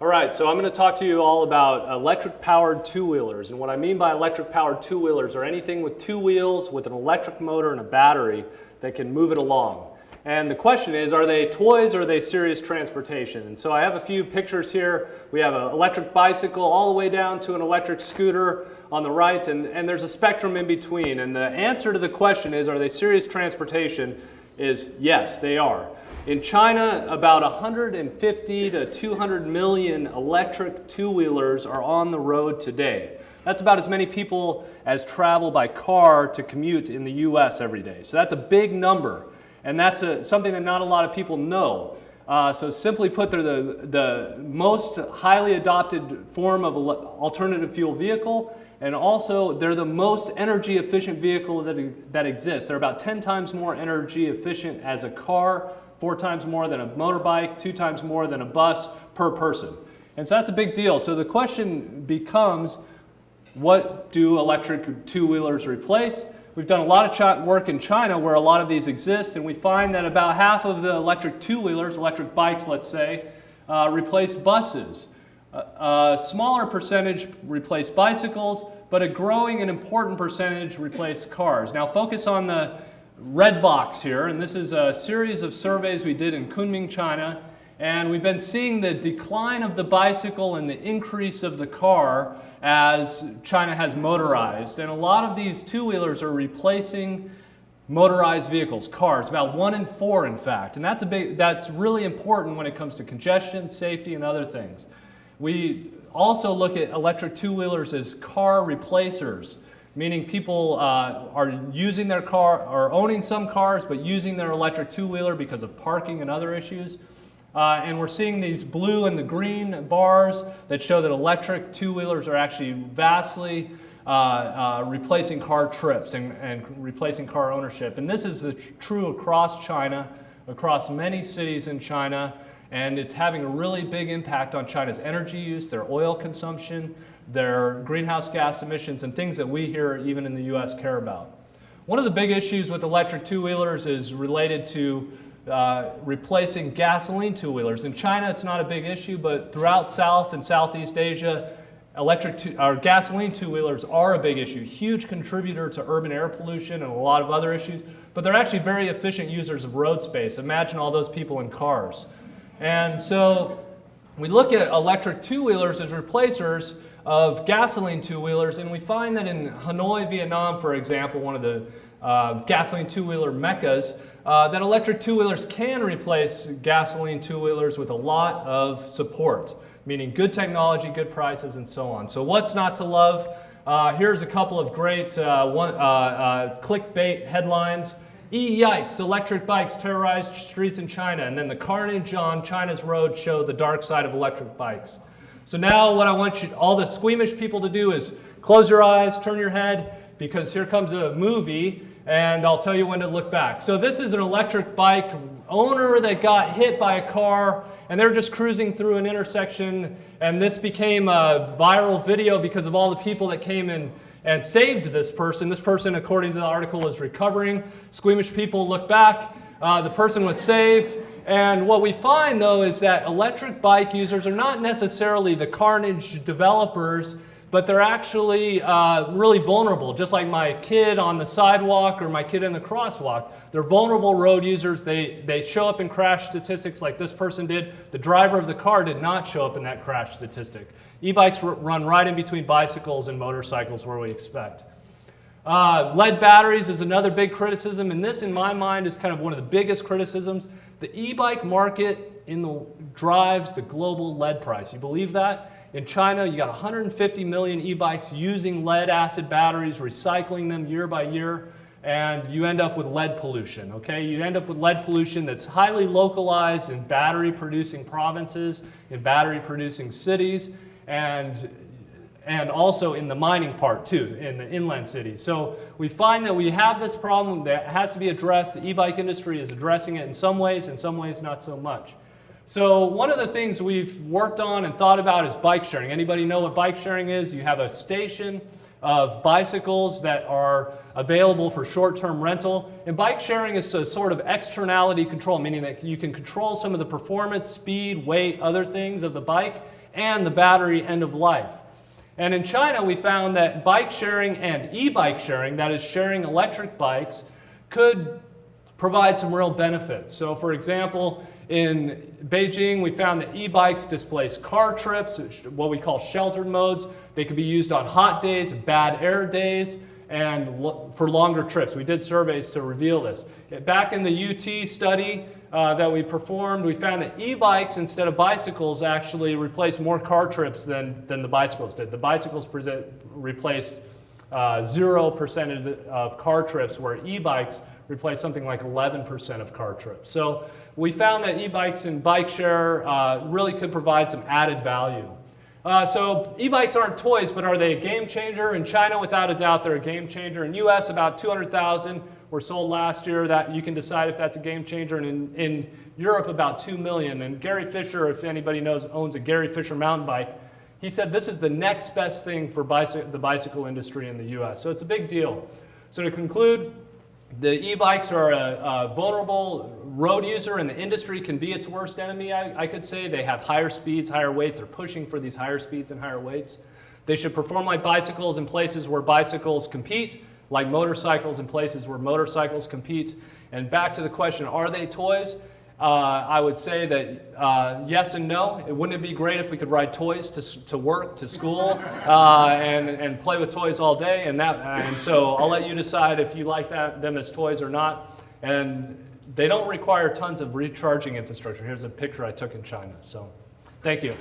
All right, so I'm going to talk to you all about electric-powered two-wheelers. And what I mean by electric-powered two-wheelers are anything with two wheels with an electric motor and a battery that can move it along. And the question is, are they toys or are they serious transportation? And so I have a few pictures here. We have an electric bicycle all the way down to an electric scooter on the right, and there's a spectrum in between. And the answer to the question is, are they serious transportation, is yes, they are. In China, about 150 to 200 million electric two-wheelers are on the road today. That's about as many people as travel by car to commute in the US every day. So that's a big number, and that's something that not a lot of people know. So simply put, they're the most highly adopted form of alternative fuel vehicle, and also they're the most energy efficient vehicle that exists. They're about 10 times more energy efficient as a car, 4 times more than a motorbike, 2 times more than a bus per person. And so that's a big deal. So the question becomes, what do electric two-wheelers replace? We've done a lot of work in China where a lot of these exist, and we find that about half of the electric two-wheelers, electric bikes let's say, replace buses. A smaller percentage replace bicycles, but a growing and important percentage replace cars. Now focus on the red box here, and this is a series of surveys we did in Kunming, China, and we've been seeing the decline of the bicycle and the increase of the car as China has motorized. And a lot of these two-wheelers are replacing motorized vehicles, cars, about 1 in 4 in fact, and that's really important when it comes to congestion, safety, and other things. We also look at electric two-wheelers as car replacers, meaning people are using their car, or owning some cars, but using their electric two-wheeler because of parking and other issues. And we're seeing these blue and the green bars that show that electric two-wheelers are actually vastly replacing car trips and replacing car ownership. And this is true across China, across many cities in China, and it's having a really big impact on China's energy use, their oil consumption, their greenhouse gas emissions, and things that we here, even in the US, care about. One of the big issues with electric two-wheelers is related to replacing gasoline two-wheelers. In China, it's not a big issue, but throughout South and Southeast Asia, gasoline two-wheelers are a big issue, huge contributor to urban air pollution and a lot of other issues, but they're actually very efficient users of road space. Imagine all those people in cars. And so we look at electric two-wheelers as replacers of gasoline two-wheelers, and we find that in Hanoi, Vietnam, for example, one of the gasoline two-wheeler meccas, that electric two-wheelers can replace gasoline two-wheelers with a lot of support, meaning good technology, good prices, and so on. So what's not to love? Here's a couple of great clickbait headlines. Yikes, electric bikes terrorize streets in China, and then the carnage on China's roads show the dark side of electric bikes. So now what I want all the squeamish people to do is close your eyes, turn your head, because here comes a movie, and I'll tell you when to look back. So this is an electric bike owner that got hit by a car, and they're just cruising through an intersection, and this became a viral video because of all the people that came in and saved this person. This person, according to the article, is recovering. Squeamish people look back. The person was saved. And what we find, though, is that electric bike users are not necessarily the carnage developers, but they're actually really vulnerable, just like my kid on the sidewalk or my kid in the crosswalk. They're vulnerable road users. They show up in crash statistics like this person did. The driver of the car did not show up in that crash statistic. E-bikes run right in between bicycles and motorcycles where we expect. Lead batteries is another big criticism, and this, in my mind, is kind of one of the biggest criticisms. The e-bike market drives the global lead price. You believe that? In China, you got 150 million e-bikes using lead-acid batteries, recycling them year by year, and you end up with lead pollution, okay? You end up with lead pollution that's highly localized in battery-producing provinces, in battery-producing cities, and also in the mining part too, in the inland cities. So we find that we have this problem that has to be addressed. The e-bike industry is addressing it in some ways not so much. So one of the things we've worked on and thought about is bike sharing. Anybody know what bike sharing is? You have a station of bicycles that are available for short-term rental. And bike sharing is a sort of externality control, meaning that you can control some of the performance, speed, weight, other things of the bike, and the battery end of life. And in China, we found that bike sharing and e-bike sharing, that is sharing electric bikes, could provide some real benefits. So for example, in Beijing, we found that e-bikes displace car trips, what we call sheltered modes. They could be used on hot days, bad air days, and for longer trips. We did surveys to reveal this. Back in the UT study that we performed, we found that e-bikes instead of bicycles actually replaced more car trips than the bicycles did. The bicycles replaced 0% of car trips, where e-bikes replaced something like 11% of car trips. So we found that e-bikes and bike share really could provide some added value. So e-bikes aren't toys, but are they a game changer? In China, without a doubt, they're a game changer. In US, about 200,000 were sold last year. That you can decide if that's a game changer. And in Europe, about 2 million. And Gary Fisher, if anybody knows, owns a Gary Fisher mountain bike. He said this is the next best thing for the bicycle industry in the US. So it's a big deal. So to conclude, the e-bikes are a vulnerable road user, and the industry can be its worst enemy, I could say. They have higher speeds, higher weights. They're pushing for these higher speeds and higher weights. They should perform like bicycles in places where bicycles compete, like motorcycles in places where motorcycles compete. And back to the question, are they toys? I would say that yes and no. Wouldn't it be great if we could ride toys to work, to school, and play with toys all day? And so I'll let you decide if you like them as toys or not. And they don't require tons of recharging infrastructure. Here's a picture I took in China. So thank you.